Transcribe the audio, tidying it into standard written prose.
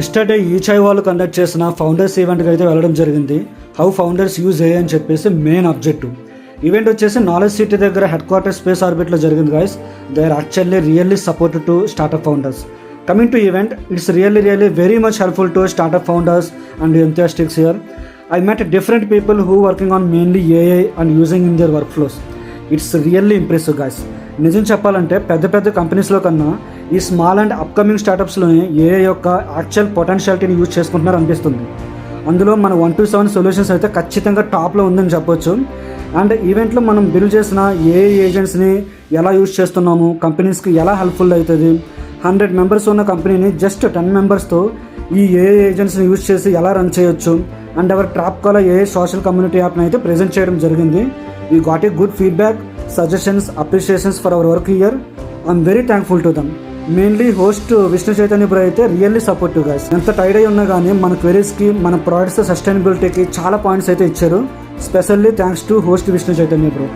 Yesterday ఈచై వాళ్ళు conduct చేసిన founders ఈవెంట్కి అయితే వెళ్ళడం జరిగింది. హౌ ఫౌండర్స్ యూజ్ ఏఐ అని చెప్పేసి మెయిన్ ఆబ్జెక్టివ్. ఈవెంట్ వచ్చేసి నాలెడ్జ్ సిటీ దగ్గర హెడ్ క్వార్టర్ స్పేస్ ఆర్బిట్లో జరిగింది guys. They are actually really supported to startup founders. Coming to event, it's really very much helpful to startup founders and enthusiasts here. I met different people who working on mainly AI and using in their workflows. It's really impressive guys. నిజం చెప్పాలంటే పెద్ద కంపెనీస్లో కన్నా ఈ small and upcoming స్టార్టప్స్లోనే AI యొక్క actual పొటెన్షియాలిటీని use చేసుకుంటున్నారు అనిపిస్తుంది. అందులో మన 1 to 7 సొల్యూషన్స్ అయితే ఖచ్చితంగా టాప్లో ఉందని చెప్పొచ్చు. అండ్ ఈవెంట్లో మనం బిల్డ్ చేసిన ఏఐ ఏజెంట్స్ని ఎలా యూజ్ చేస్తున్నాము, కంపెనీస్కి ఎలా హెల్ప్ఫుల్ అవుతుంది, 100 మెంబర్స్ ఉన్న కంపెనీని జస్ట్ 10 మెంబర్స్తో ఈ ఏఐ ఏజెంట్స్ని యూజ్ చేసి ఎలా రన్ చేయొచ్చు, అండ్ అవర్ ట్రాప్కాల ఏఐ సోషల్ కమ్యూనిటీ యాప్ని అయితే ప్రెజెంట్ చేయడం జరిగింది. We got a good feedback, suggestions, appreciations for our work here. I'm very thankful to them. Mainly host Vishnu Chaitanya bro అయితే రియల్లీ సపోర్టివ్ గైస్. ఎంత టైడ్ అయి ఉన్నా కానీ మన క్వెరీస్కి, మన ప్రోడక్ట్స్ సస్టైనబిలిటీకి చాలా పాయింట్స్ అయితే ఇచ్చారు. Specially thanks to host Vishnu Chaitanya bro.